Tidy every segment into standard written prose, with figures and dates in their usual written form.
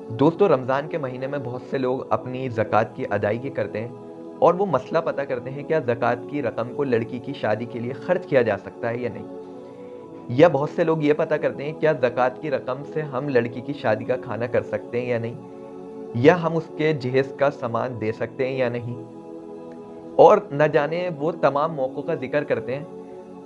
دوستو رمضان کے مہینے میں بہت سے لوگ اپنی زکوٰۃ کی ادائیگی کرتے ہیں اور وہ مسئلہ پتہ کرتے ہیں کیا زکوٰۃ کی رقم کو لڑکی کی شادی کے لیے خرچ کیا جا سکتا ہے یا نہیں، یا بہت سے لوگ یہ پتہ کرتے ہیں کیا زکوٰۃ کی رقم سے ہم لڑکی کی شادی کا کھانا کر سکتے ہیں یا نہیں، یا ہم اس کے جہیز کا سامان دے سکتے ہیں یا نہیں، اور نہ جانے وہ تمام موقعوں کا ذکر کرتے ہیں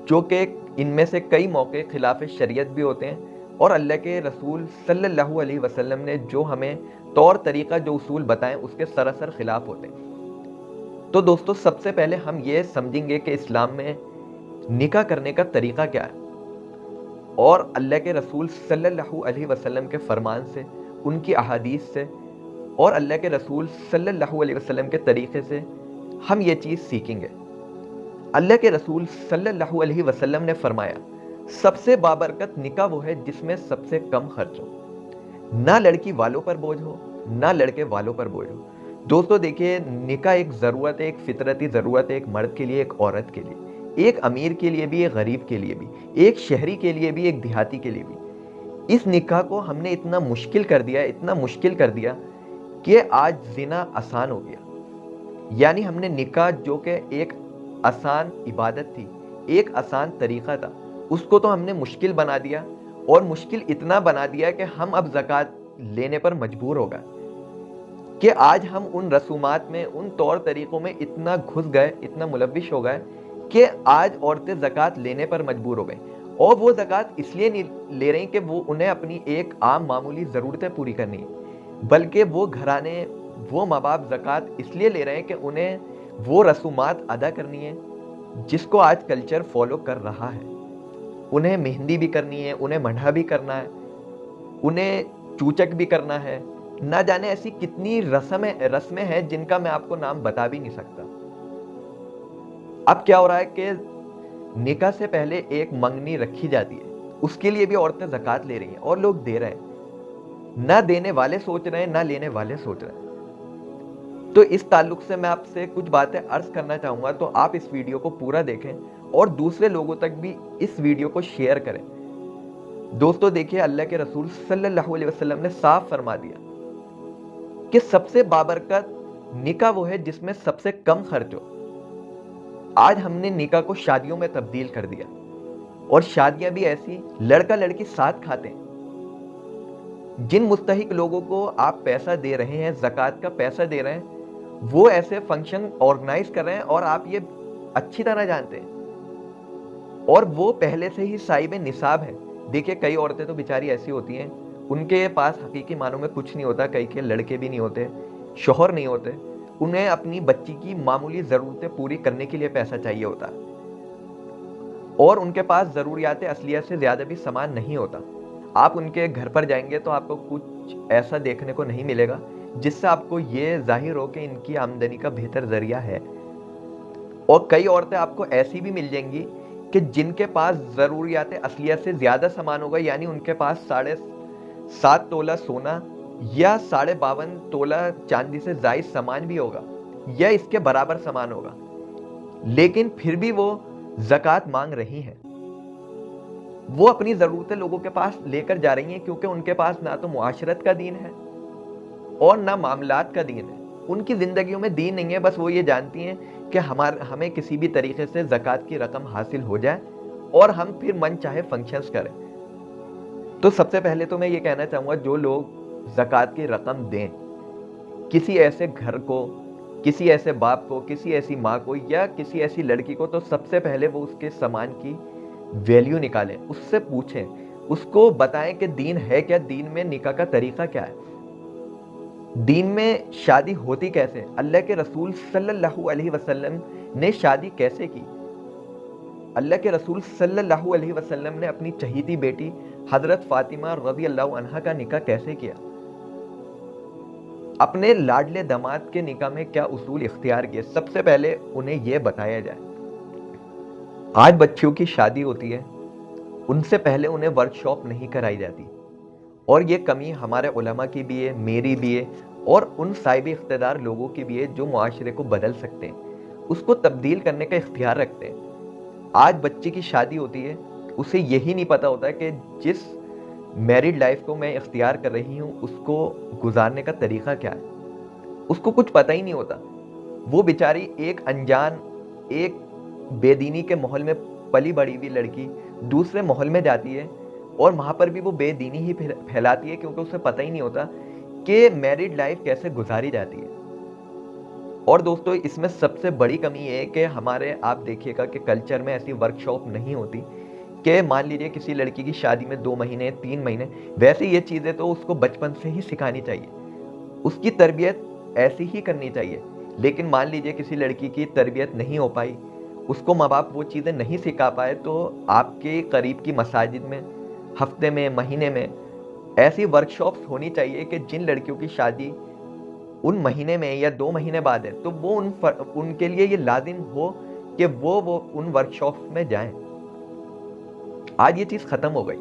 جو کہ ان میں سے کئی موقع خلاف شریعت بھی ہوتے ہیں اور اللہ کے رسول صلی اللہ علیہ وسلم نے جو ہمیں طور طریقہ جو اصول بتائیں اس کے سراسر خلاف ہوتے ہیں۔ تو دوستو سب سے پہلے ہم یہ سمجھیں گے کہ اسلام میں نکاح کرنے کا طریقہ کیا ہے، اور اللہ کے رسول صلی اللہ علیہ وسلم کے فرمان سے، ان کی احادیث سے اور اللہ کے رسول صلی اللہ علیہ وسلم کے طریقے سے ہم یہ چیز سیکھیں گے۔ اللہ کے رسول صلی اللہ علیہ وسلم نے فرمایا، سب سے بابرکت نکاح وہ ہے جس میں سب سے کم خرچ ہو، نہ لڑکی والوں پر بوجھ ہو نہ لڑکے والوں پر بوجھ ہو۔ دوستو دیکھیے، نکاح ایک ضرورت ہے، ایک فطرتی ضرورت ہے، ایک مرد کے لیے، ایک عورت کے لیے، ایک امیر کے لیے بھی، ایک غریب کے لیے بھی، ایک شہری کے لیے بھی، ایک دیہاتی کے لیے بھی۔ اس نکاح کو ہم نے اتنا مشکل کر دیا کہ آج زنا آسان ہو گیا۔ یعنی ہم نے نکاح جو کہ ایک آسان عبادت تھی، ایک آسان طریقہ تھا، اس کو تو ہم نے مشکل بنا دیا، اور مشکل اتنا بنا دیا کہ ہم اب زکوٰۃ لینے پر مجبور ہو گئے کہ آج ہم ان رسومات میں، ان طور طریقوں میں اتنا گھس گئے، اتنا ملوث ہو گئے کہ آج عورتیں زکوٰۃ لینے پر مجبور ہو گئیں، اور وہ زکوٰۃ اس لیے نہیں لے رہی کہ وہ انہیں اپنی ایک عام معمولی ضرورتیں پوری کرنی ہیں، بلکہ وہ گھرانے، وہ ماں باپ زکوٰۃ اس لیے لے رہے ہیں کہ انہیں وہ رسومات ادا کرنی ہے جس کو آج کلچر فالو کر رہا ہے۔ انہیں مہندی بھی کرنی ہے، انہیں منڈھا بھی کرنا ہے، انہیں چوچک بھی کرنا ہے، نہ جانے ایسی کتنی رسمیں ہیں جن کا میں آپ کو نام بتا بھی نہیں سکتا۔ اب کیا ہو رہا ہے کہ نکاح سے پہلے ایک منگنی رکھی جاتی ہے، اس کے لیے بھی عورتیں زکوٰۃ لے رہی ہیں اور لوگ دے رہے ہیں، نہ دینے والے سوچ رہے ہیں نہ لینے والے سوچ رہے ہیں۔ تو اس تعلق سے میں آپ سے کچھ باتیں عرض کرنا چاہوں گا، تو آپ اس ویڈیو کو پورا دیکھیں اور دوسرے لوگوں تک بھی اس ویڈیو کو شیئر کریں۔ دوستو دیکھیے، اللہ کے رسول صلی اللہ علیہ وسلم نے صاف فرما دیا کہ سب سے بابرکت نکاح وہ ہے جس میں سب سے کم خرچ ہو۔ آج ہم نے نکاح کو شادیوں میں تبدیل کر دیا، اور شادیاں بھی ایسی لڑکا لڑکی ساتھ کھاتے ہیں۔ جن مستحق لوگوں کو آپ پیسہ دے رہے ہیں، زکوٰۃ کا پیسہ دے رہے ہیں، وہ ایسے فنکشن آرگنائز کر رہے ہیں، اور آپ یہ اچھی طرح جانتے ہیں، اور وہ پہلے سے ہی صاحب نصاب ہے۔ دیکھیے، کئی عورتیں تو بیچاری ایسی ہوتی ہیں، ان کے پاس حقیقی معنوں میں کچھ نہیں ہوتا، کئی کے لڑکے بھی نہیں ہوتے، شوہر نہیں ہوتے، انہیں اپنی بچی کی معمولی ضرورتیں پوری کرنے کے لیے پیسہ چاہیے ہوتا ہے، اور ان کے پاس ضروریات اصلیہ سے زیادہ بھی سامان نہیں ہوتا۔ آپ ان کے گھر پر جائیں گے تو آپ کو کچھ ایسا دیکھنے کو نہیں ملے گا جس سے آپ کو یہ ظاہر ہو کہ ان کی آمدنی کا بہتر ذریعہ ہے۔ اور کئی عورتیں آپ کو ایسی بھی مل جائیں گی کہ جن کے پاس ضروریات اصلیہ سے زیادہ سامان ہوگا، یعنی ان کے پاس 7.5 تولہ سونا یا 52.5 تولہ چاندی سے زائد سامان بھی ہوگا، یا اس کے برابر سامان ہوگا، لیکن پھر بھی وہ زکوٰۃ مانگ رہی ہیں۔ وہ اپنی ضرورتیں لوگوں کے پاس لے کر جا رہی ہیں، کیونکہ ان کے پاس نہ تو معاشرت کا دین ہے اور نہ معاملات کا دین ہے۔ ان کی زندگیوں میں دین نہیں ہے، بس وہ یہ جانتی ہیں کہ ہمیں کسی بھی طریقے سے زکوٰۃ کی رقم حاصل ہو جائے اور ہم پھر من چاہے فنکشنز کریں۔ تو سب سے پہلے تو میں یہ کہنا چاہوں گا، جو لوگ زکوٰۃ کی رقم دیں کسی ایسے گھر کو، کسی ایسے باپ کو، کسی ایسی ماں کو یا کسی ایسی لڑکی کو، تو سب سے پہلے وہ اس کے سامان کی ویلیو نکالیں، اس سے پوچھیں، اس کو بتائیں کہ دین ہے کیا، دین میں نکاح کا طریقہ کیا ہے، دین میں شادی ہوتی کیسے، اللہ کے رسول صلی اللہ علیہ وسلم نے شادی کیسے کی۔ اللہ کے رسول صلی اللہ علیہ وسلم نے اپنی چہیتی بیٹی حضرت فاطمہ رضی اللہ عنہا کا نکاح کیسے کیا، اپنے لاڈلے داماد کے نکاح میں کیا اصول اختیار کیے، سب سے پہلے انہیں یہ بتایا جائے۔ آج بچیوں کی شادی ہوتی ہے، ان سے پہلے انہیں ورک شاپ نہیں کرائی جاتی، اور یہ کمی ہمارے علماء کی بھی ہے، میری بھی ہے، اور ان صاحب اقتدار لوگوں کی بھی ہے جو معاشرے کو بدل سکتے ہیں، اس کو تبدیل کرنے کا اختیار رکھتے ہیں۔ آج بچے کی شادی ہوتی ہے، اسے یہی نہیں پتا ہوتا کہ جس میریڈ لائف کو میں اختیار کر رہی ہوں اس کو گزارنے کا طریقہ کیا ہے، اس کو کچھ پتہ ہی نہیں ہوتا۔ وہ بیچاری ایک انجان، ایک بے دینی کے ماحول میں پلی بڑی ہوئی لڑکی دوسرے ماحول میں جاتی ہے اور وہاں پر بھی وہ بے دینی ہی پھیلاتی ہے، کیونکہ اسے پتہ ہی نہیں ہوتا کہ میریڈ لائف کیسے گزاری جاتی ہے۔ اور دوستو اس میں سب سے بڑی کمی یہ ہے کہ ہمارے آپ دیکھیے گا کہ کلچر میں ایسی ورک شاپ نہیں ہوتی کہ مان لیجیے کسی لڑکی کی شادی میں 2 مہینے 3 مہینے، ویسے یہ چیزیں تو اس کو بچپن سے ہی سکھانی چاہیے، اس کی تربیت ایسی ہی کرنی چاہیے۔ لیکن مان لیجیے کسی لڑکی کی تربیت نہیں ہو پائی، اس کو ماں باپ وہ چیزیں نہیں سکھا پائے، تو آپ کے قریب کی مساجد میں ہفتے میں مہینے میں ایسی ورک شاپس ہونی چاہیے کہ جن لڑکیوں کی شادی ان مہینے میں یا 2 مہینے بعد ہے تو وہ ان کے لیے یہ لازم ہو کہ وہ ان ورک شاپس میں جائیں۔ آج یہ چیز ختم ہو گئی۔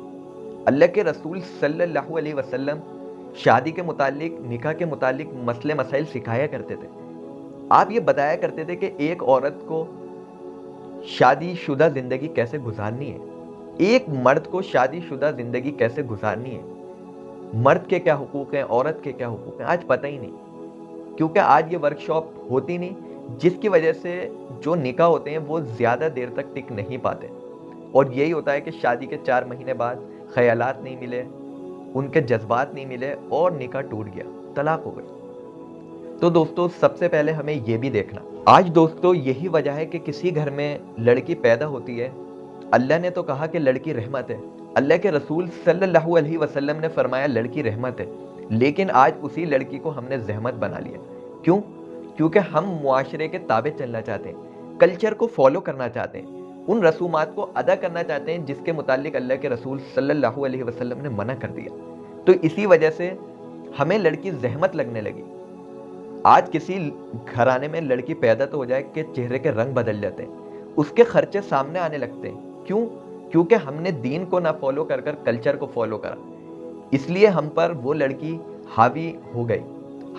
اللہ کے رسول صلی اللہ علیہ وسلم شادی کے متعلق، نکاح کے متعلق مسئلے مسائل سکھایا کرتے تھے۔ آپ یہ بتایا کرتے تھے کہ ایک عورت کو شادی شدہ زندگی کیسے گزارنی ہے، ایک مرد کو شادی شدہ زندگی کیسے گزارنی ہے، مرد کے کیا حقوق ہیں، عورت کے کیا حقوق ہیں، آج پتہ ہی نہیں، کیونکہ آج یہ ورک شاپ ہوتی نہیں، جس کی وجہ سے جو نکاح ہوتے ہیں وہ زیادہ دیر تک ٹک نہیں پاتے، اور یہی ہوتا ہے کہ شادی کے 4 مہینے بعد خیالات نہیں ملے، ان کے جذبات نہیں ملے اور نکاح ٹوٹ گیا، طلاق ہو گئی۔ تو دوستو سب سے پہلے ہمیں یہ بھی دیکھنا، آج دوستو یہی وجہ ہے کہ کسی گھر میں لڑکی پیدا ہوتی ہے، اللہ نے تو کہا کہ لڑکی رحمت ہے، اللہ کے رسول صلی اللہ علیہ وسلم نے فرمایا لڑکی رحمت ہے، لیکن آج اسی لڑکی کو ہم نے زحمت بنا لیا۔ کیوں؟ کیونکہ ہم معاشرے کے تابع چلنا چاہتے ہیں، کلچر کو فالو کرنا چاہتے ہیں، ان رسومات کو ادا کرنا چاہتے ہیں جس کے متعلق اللہ کے رسول صلی اللہ علیہ وسلم نے منع کر دیا۔ تو اسی وجہ سے ہمیں لڑکی زحمت لگنے لگی۔ آج کسی گھرانے میں لڑکی پیدا تو ہو جائے کہ چہرے کے رنگ بدل جاتے ہیں، اس کے خرچے سامنے آنے لگتے ہیں۔ کیوں؟ کیونکہ ہم نے دین کو نہ فالو کر کر کلچر کو فالو کرا، اس لیے ہم پر وہ لڑکی حاوی ہو گئی،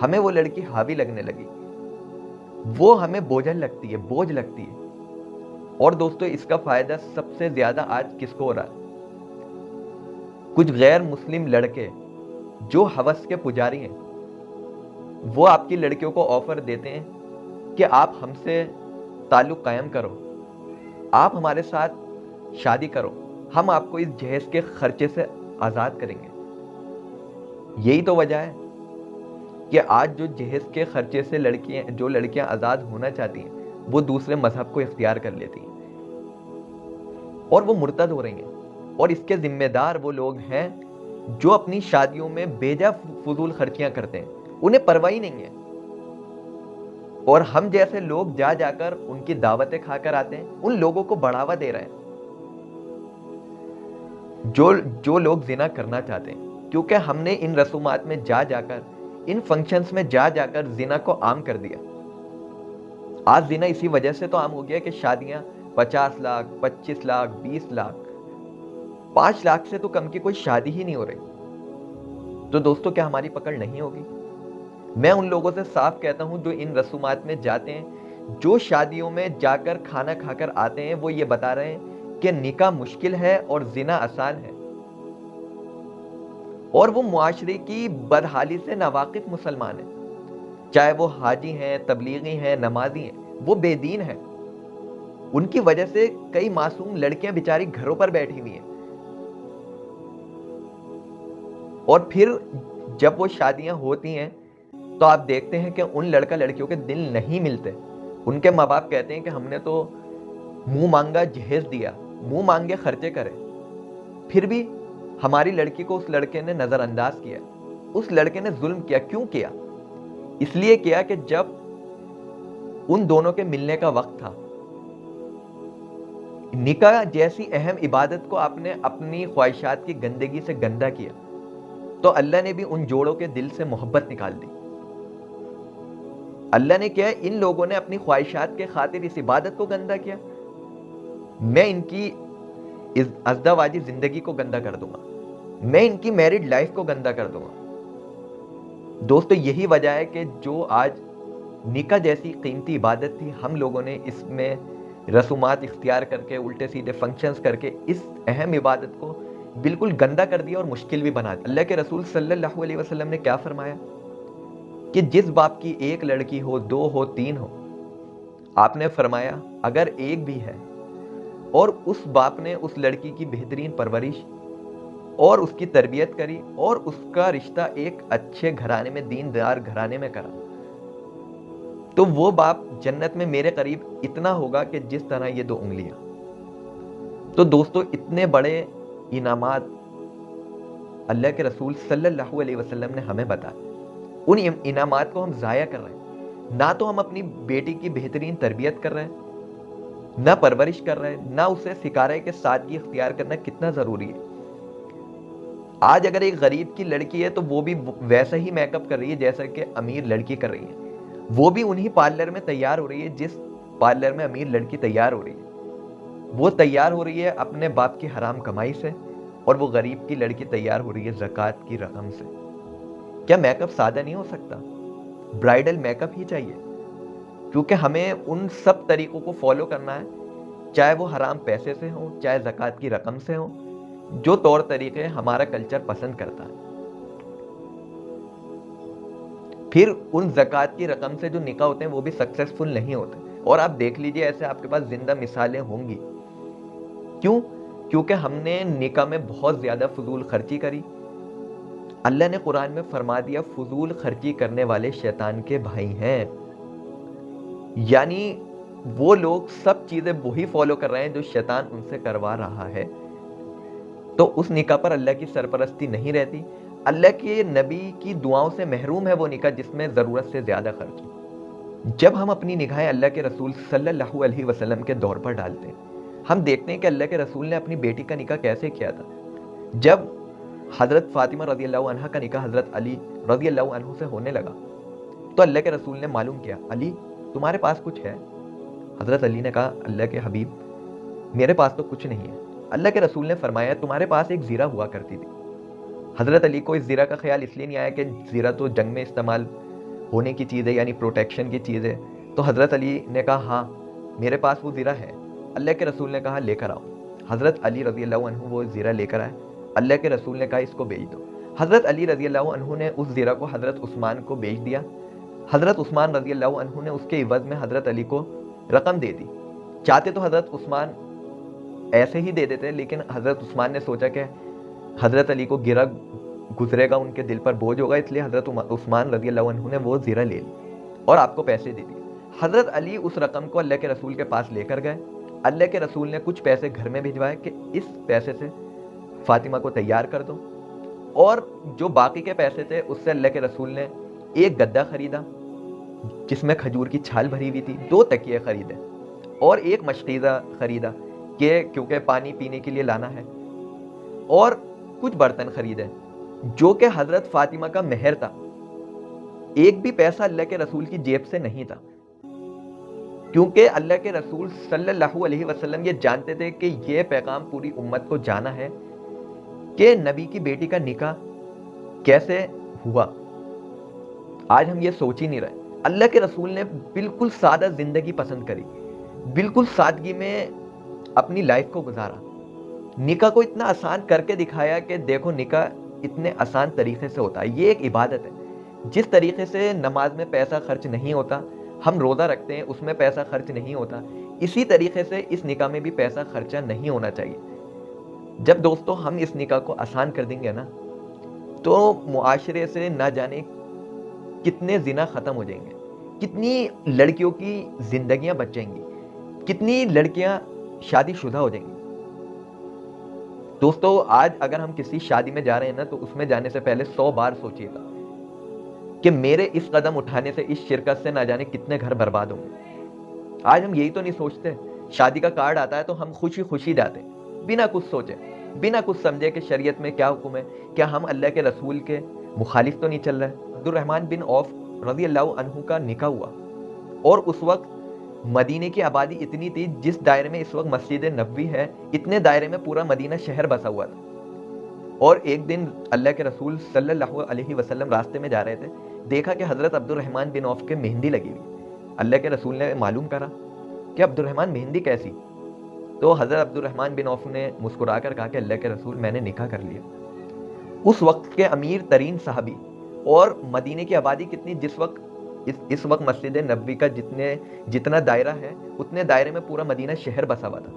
ہمیں وہ لڑکی حاوی لگنے لگی، وہ ہمیں بوجھ لگتی ہے۔ اور دوستو اس کا فائدہ سب سے زیادہ آج کس کو ہو رہا ہے؟ کچھ غیر مسلم لڑکے جو ہوس کے پجاری ہیں، وہ آپ کی لڑکیوں کو آفر دیتے ہیں کہ آپ ہم سے تعلق قائم کرو، آپ ہمارے ساتھ شادی کرو، ہم آپ کو اس جہیز کے خرچے سے آزاد کریں گے۔ یہی تو وجہ ہے کہ آج جو جہیز کے خرچے سے لڑکیاں آزاد ہونا چاہتی ہیں وہ دوسرے مذہب کو اختیار کر لیتی ہیں اور وہ مرتد ہو رہی ہیں، اور اس کے ذمہ دار وہ لوگ ہیں جو اپنی شادیوں میں بیجا فضول خرچیاں کرتے ہیں، انہیں پرواہ نہیں ہے، اور ہم جیسے لوگ جا کر ان کی دعوتیں کھا کر آتے ہیں، ان لوگوں کو بڑھاوا دے رہے ہیں جو لوگ زنا کرنا چاہتے ہیں، کیونکہ ہم نے ان رسومات میں جا کر، ان فنکشنز میں جا کر زنا کو عام کر دیا۔ آج زنا اسی وجہ سے تو عام ہو گیا کہ شادیاں 50 لاکھ 25 لاکھ 20 لاکھ 5 لاکھ سے تو کم کی کوئی شادی ہی نہیں ہو رہی۔ تو دوستو کیا ہماری پکڑ نہیں ہوگی؟ میں ان لوگوں سے صاف کہتا ہوں جو ان رسومات میں جاتے ہیں، جو شادیوں میں جا کر کھانا کھا کر آتے ہیں، وہ یہ بتا رہے ہیں کہ نکاح مشکل ہے اور زنا آسان ہے، اور وہ معاشرے کی بدحالی سے ناواقف مسلمان ہیں، چاہے وہ حاجی ہیں، تبلیغی ہیں، نمازی ہیں، وہ بے دین ہیں، ان کی وجہ سے کئی معصوم لڑکیاں بیچاری گھروں پر بیٹھی ہوئی ہیں، اور پھر جب وہ شادیاں ہوتی ہیں تو آپ دیکھتے ہیں کہ ان لڑکا لڑکیوں کے دل نہیں ملتے، ان کے ماں باپ کہتے ہیں کہ ہم نے تو منہ مانگا جہیز دیا، منہ مانگے خرچے کرے، پھر بھی ہماری لڑکی کو اس لڑکے نے نظر انداز کیا، اس لڑکے نے ظلم کیا۔ کیوں کیا؟ اس لیے کیا کہ جب ان دونوں کے ملنے کا وقت تھا، نکاح جیسی اہم عبادت کو آپ نے اپنی خواہشات کی گندگی سے گندا کیا، تو اللہ نے بھی ان جوڑوں کے دل سے محبت نکال دی۔ اللہ نے کیا؟ ان لوگوں نے اپنی خواہشات کے خاطر اس عبادت کو گندا کیا، میں ان کی ازدواجی زندگی کو گندا کر دوں گا، میں ان کی میرڈ لائف کو گندا کر دوں گا۔ دوستو یہی وجہ ہے کہ جو آج نکاح جیسی قیمتی عبادت تھی، ہم لوگوں نے اس میں رسومات اختیار کر کے، الٹے سیدھے فنکشنز کر کے اس اہم عبادت کو بالکل گندا کر دیا اور مشکل بھی بنا دیا۔ اللہ کے رسول صلی اللہ علیہ وسلم نے کیا فرمایا کہ جس باپ کی ایک لڑکی ہو، 2 ہو، 3 ہو، آپ نے فرمایا اگر ایک بھی ہے اور اس باپ نے اس لڑکی کی بہترین پرورش اور اس کی تربیت کری اور اس کا رشتہ ایک اچھے گھرانے میں، دیندار گھرانے میں کرا، تو وہ باپ جنت میں میرے قریب اتنا ہوگا کہ جس طرح یہ 2 انگلیاں۔ تو دوستو، اتنے بڑے انعامات اللہ کے رسول صلی اللہ علیہ وسلم نے ہمیں بتایا، ان انعامات کو ہم ضائع کر رہے ہیں۔ نہ تو ہم اپنی بیٹی کی بہترین تربیت کر رہے ہیں، نہ پرورش کر رہے ہیں، نہ اسے سکھا رہے کہ سادگی اختیار کرنا کتنا ضروری ہے۔ آج اگر ایک غریب کی لڑکی ہے تو وہ بھی ویسا ہی میک اپ کر رہی ہے جیسا کہ امیر لڑکی کر رہی ہے، وہ بھی انہی پارلر میں تیار ہو رہی ہے جس پارلر میں امیر لڑکی تیار ہو رہی ہے۔ وہ تیار ہو رہی ہے اپنے باپ کی حرام کمائی سے، اور وہ غریب کی لڑکی تیار ہو رہی ہے زکوٰۃ کی رقم سے۔ کیا میک اپ سادہ نہیں ہو سکتا؟ برائیڈل میک اپ ہی چاہیے، کیونکہ ہمیں ان سب طریقوں کو فالو کرنا ہے، چاہے وہ حرام پیسے سے ہوں، چاہے زکوٰۃ کی رقم سے ہوں، جو طور طریقے ہمارا کلچر پسند کرتا ہے۔ پھر ان زکوٰۃ کی رقم سے جو نکاح ہوتے ہیں وہ بھی سکسیسفل نہیں ہوتے، اور آپ دیکھ لیجئے ایسے آپ کے پاس زندہ مثالیں ہوں گی۔ کیوں؟ کیونکہ ہم نے نکاح میں بہت زیادہ فضول خرچی کری۔ اللہ نے قرآن میں فرما دیا فضول خرچی کرنے والے شیطان کے بھائی ہیں، یعنی وہ لوگ سب چیزیں وہی فالو کر رہے ہیں جو شیطان ان سے کروا رہا ہے۔ تو اس نکاح پر اللہ کی سرپرستی نہیں رہتی۔ اللہ کے نبی کی دعاؤں سے محروم ہے وہ نکاح جس میں ضرورت سے زیادہ خرچ ہو۔ جب ہم اپنی نگاہیں اللہ کے رسول صلی اللہ علیہ وسلم کے دور پر ڈالتے ہیں، ہم دیکھتے ہیں کہ اللہ کے رسول نے اپنی بیٹی کا نکاح کیسے کیا تھا۔ جب حضرت فاطمہ رضی اللہ عنہ کا نکاح حضرت علی رضی اللہ عنہ سے ہونے لگا تو اللہ کے رسول نے معلوم کیا، علی تمہارے پاس کچھ ہے؟ حضرت علی نے کہا اللہ کے حبیب میرے پاس تو کچھ نہیں ہے۔ اللہ کے رسول نے فرمایا تمہارے پاس ایک زیرہ ہوا کرتی تھی۔ حضرت علی کو اس زیرہ کا خیال اس لیے نہیں آیا کہ زیرہ تو جنگ میں استعمال ہونے کی چیز ہے، یعنی پروٹیکشن کی چیز ہے، تو حضرت علی نے کہا ہاں میرے پاس وہ زیرہ ہے۔ اللہ کے رسول نے کہا لے کر آؤ۔ حضرت علی رضی اللہ عنہ وہ زیرہ لے کر آئے۔ اللہ کے رسول نے کہا اس کو بیچ دو۔ حضرت علی رضی اللہ عنہ نے اس زیرہ کو حضرت عثمان کو بیچ دیا۔ حضرت عثمان رضی اللہ عنہ نے اس کے عوض میں حضرت علی کو رقم دے دی۔ چاہتے تو حضرت عثمان ایسے ہی دے دیتے، لیکن حضرت عثمان نے سوچا کہ حضرت علی کو گرہ گزرے گا، ان کے دل پر بوجھ ہوگا، اس لیے حضرت عثمان رضی اللہ عنہ نے وہ زیرہ لے لی اور آپ کو پیسے دے دیے۔ حضرت علی اس رقم کو اللہ کے رسول کے پاس لے کر گئے۔ اللہ کے رسول نے کچھ پیسے گھر میں بھجوائے کہ اس پیسے سے فاطمہ کو تیار کر دو، اور جو باقی کے پیسے تھے اس سے اللہ کے رسول نے ایک گدا خریدا جس میں کھجور کی چھال بھری ہوئی تھی، 2 تکیے خریدے اور ایک مشقیزہ خریدا کہ کیونکہ پانی پینے کے لیے لانا ہے، اور کچھ برتن خریدے جو کہ حضرت فاطمہ کا مہر تھا۔ ایک بھی پیسہ اللہ کے رسول کی جیب سے نہیں تھا، کیونکہ اللہ کے رسول صلی اللہ علیہ وسلم یہ جانتے تھے کہ یہ پیغام پوری امت کو جانا ہے کہ نبی کی بیٹی کا نکاح کیسے ہوا۔ آج ہم یہ سوچ ہی نہیں رہے۔ اللہ کے رسول نے بالکل سادہ زندگی پسند کری، بالکل سادگی میں اپنی لائف کو گزارا، نکاح کو اتنا آسان کر کے دکھایا کہ دیکھو نکاح اتنے آسان طریقے سے ہوتا ہے، یہ ایک عبادت ہے۔ جس طریقے سے نماز میں پیسہ خرچ نہیں ہوتا، ہم روزہ رکھتے ہیں اس میں پیسہ خرچ نہیں ہوتا، اسی طریقے سے اس نکاح میں بھی پیسہ خرچہ نہیں ہونا چاہیے۔ جب دوستو ہم اس نکاح کو آسان کر دیں گے نا، تو معاشرے سے نہ جانے کتنے زنا ختم ہو جائیں گے، کتنی لڑکیوں کی زندگیاں بچ جائیں گی، کتنی لڑکیاں شادی شدہ ہو جائیں گی۔ دوستو آج اگر ہم کسی شادی میں جا رہے ہیں نا، تو اس میں جانے سے پہلے 100 بار سوچیے گا کہ میرے اس قدم اٹھانے سے، اس شرکت سے نہ جانے کتنے گھر برباد ہوں گے۔ آج ہم یہی تو نہیں سوچتے، شادی کا کارڈ آتا ہے تو ہم خوشی خوشی جاتے ہیں، بنا کچھ سوچے، بنا کچھ سمجھے کہ شریعت میں کیا حکم ہے، کیا ہم اللہ کے رسول کے مخالف تو نہیں چل رہے۔ عبد الرحمن بن عوف رضی اللہ عنہ کا نکاح ہوا، اور اس وقت مدینے کی آبادی اتنی تھی، جس دائرے میں اس وقت مسجد نبوی ہے، اتنے دائرے میں پورا مدینہ شہر بسا ہوا تھا۔ اور ایک دن اللہ کے رسول صلی اللہ علیہ وسلم راستے میں جا رہے تھے، دیکھا کہ حضرت عبد الرحمن بن عوف کے مہندی لگی ہوئی۔ اللہ کے رسول نے معلوم کرا کہ عبد الرحمن مہندی کیسی؟ تو حضرت عبد الرحمن بن عوف نے مسکرا کر کہا کہ اللہ کے رسول میں نے نکاح کر لیا۔ اس وقت کے امیر ترین صحابی، اور مدینے کی آبادی کتنی، اس وقت مسجد نبوی کا جتنا دائرہ ہے اتنے دائرے میں پورا مدینہ شہر بسا ہوا تھا،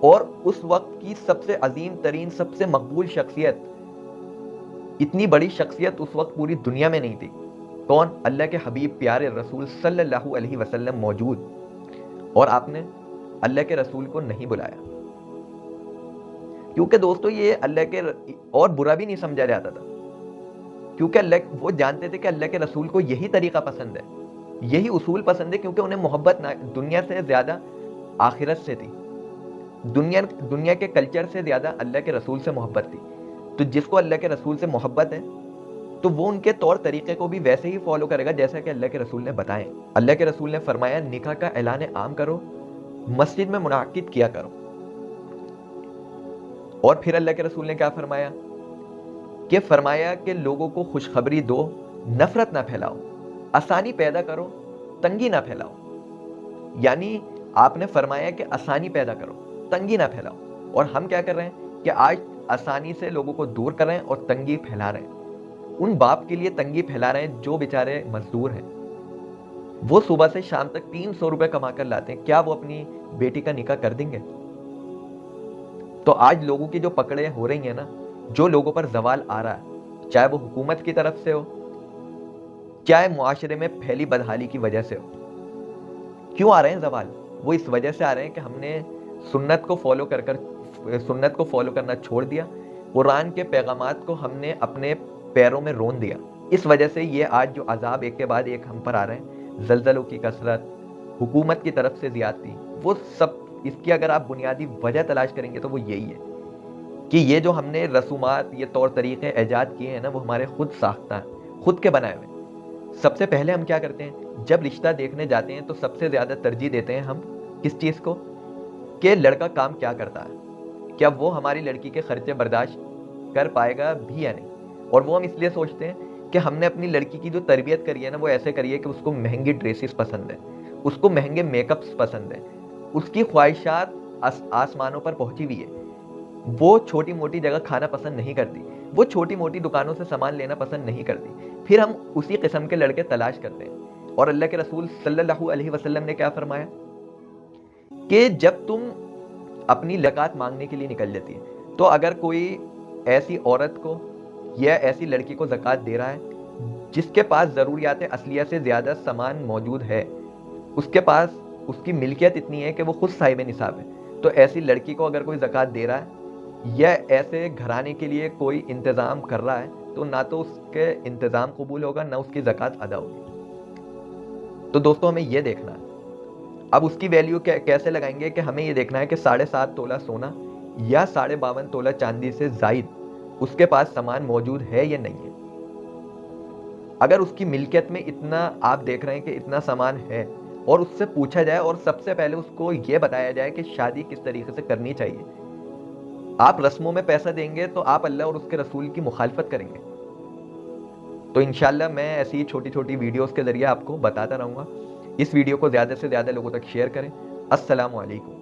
اور اس وقت کی سب سے عظیم ترین، سب سے مقبول شخصیت، اتنی بڑی شخصیت اس وقت پوری دنیا میں نہیں تھی۔ کون؟ اللہ کے حبیب پیارے رسول صلی اللہ علیہ وسلم موجود، اور آپ نے اللہ کے رسول کو نہیں بلایا، کیونکہ دوستو یہ اللہ کے اور برا بھی نہیں سمجھا جاتا تھا، کیونکہ وہ جانتے تھے کہ اللہ کے رسول کو یہی طریقہ پسند ہے، یہی اصول پسند ہے، کیونکہ انہیں محبت دنیا سے زیادہ آخرت سے تھی، دنیا کے کلچر سے زیادہ اللہ کے رسول سے محبت تھی۔ تو جس کو اللہ کے رسول سے محبت ہے تو وہ ان کے طور طریقے کو بھی ویسے ہی فالو کرے گا جیسا کہ اللہ کے رسول نے بتائیں۔ اللہ کے رسول نے فرمایا نکاح کا اعلان عام کرو، مسجد میں منعقد کیا کرو۔ اور پھر اللہ کے رسول نے کیا فرمایا کہ لوگوں کو خوشخبری دو، نفرت نہ پھیلاؤ، آسانی پیدا کرو، تنگی نہ پھیلاؤ۔ یعنی آپ نے فرمایا کہ آسانی پیدا کرو، تنگی نہ پھیلاؤ، اور ہم کیا کر رہے ہیں کہ آج آسانی سے لوگوں کو دور کر رہے ہیں اور تنگی پھیلا رہے ہیں۔ ان باپ کے لیے تنگی پھیلا رہے ہیں جو بیچارے مزدور ہیں، وہ صبح سے شام تک 300 روپے کما کر لاتے ہیں، کیا وہ اپنی بیٹی کا نکاح کر دیں گے؟ تو آج لوگوں کی جو پکڑیں ہو رہی ہیں نا، جو لوگوں پر زوال آ رہا ہے، چاہے وہ حکومت کی طرف سے ہو، چاہے معاشرے میں پھیلی بدحالی کی وجہ سے ہو، کیوں آ رہے ہیں زوال؟ وہ اس وجہ سے آ رہے ہیں کہ ہم نے سنت کو فالو کرنا چھوڑ دیا، قرآن کے پیغامات کو ہم نے اپنے پیروں میں رون دیا۔ اس وجہ سے یہ آج جو عذاب ایک کے بعد ایک ہم پر آ رہے ہیں، زلزلوں کی کثرت، حکومت کی طرف سے زیادتی، وہ سب اس کی اگر آپ بنیادی وجہ تلاش کریں گے تو وہ یہی ہے کہ یہ جو ہم نے رسومات، یہ طور طریقے ایجاد کیے ہیں نا، وہ ہمارے خود ساختہ ہیں، خود کے بنائے ہوئے۔ سب سے پہلے ہم کیا کرتے ہیں، جب رشتہ دیکھنے جاتے ہیں تو سب سے زیادہ ترجیح دیتے ہیں ہم کس چیز کو، کہ لڑکا کام کیا کرتا ہے، کیا وہ ہماری لڑکی کے خرچے برداشت کر پائے گا بھی یا نہیں۔ اور وہ ہم اس لیے سوچتے ہیں کہ ہم نے اپنی لڑکی کی جو تربیت کری ہے نا، وہ ایسے کری ہے کہ اس کو مہنگی ڈریسز پسند ہیں، اس کو مہنگے میک اپس پسند ہیں، اس کی خواہشات آسمانوں پر پہنچی ہوئی ہے، وہ چھوٹی موٹی جگہ کھانا پسند نہیں کرتی، وہ چھوٹی موٹی دکانوں سے سامان لینا پسند نہیں کرتی۔ پھر ہم اسی قسم کے لڑکے تلاش کرتے ہیں، اور اللہ کے رسول صلی اللہ علیہ وسلم نے کیا فرمایا کہ جب تم اپنی زکوٰۃ مانگنے کے لیے نکل جاتی ہے، تو اگر کوئی ایسی عورت کو یا ایسی لڑکی کو زکوٰۃ دے رہا ہے جس کے پاس ضروریات اصلیہ سے زیادہ سامان موجود ہے، اس کے پاس اس کی ملکیت اتنی ہے کہ وہ خود صاحب نصاب ہے، تو ایسی لڑکی کو اگر کوئی زکوٰۃ دے رہا ہے یا ایسے گھرانے کے لیے کوئی انتظام کر رہا ہے، تو نہ تو اس کے انتظام قبول ہوگا، نہ اس کی زکوٰۃ ادا ہوگی۔ تو دوستو ہمیں یہ دیکھنا ہے، اب اس کی ویلیو کیسے لگائیں گے کہ ہمیں یہ دیکھنا ہے کہ 7.5 تولہ سونا یا 52.5 تولہ چاندی سے زائد اس کے پاس سامان موجود ہے یا نہیں ہے۔ اگر اس کی ملکیت میں اتنا آپ دیکھ رہے ہیں کہ اتنا سامان ہے، اور اس سے پوچھا جائے اور سب سے پہلے اس کو یہ بتایا جائے کہ شادی کس طریقے سے کرنی چاہیے، آپ رسموں میں پیسہ دیں گے تو آپ اللہ اور اس کے رسول کی مخالفت کریں گے۔ تو انشاءاللہ میں ایسی چھوٹی چھوٹی ویڈیوز کے ذریعے آپ کو بتاتا رہوں گا۔ اس ویڈیو کو زیادہ سے زیادہ لوگوں تک شیئر کریں۔ السلام علیکم۔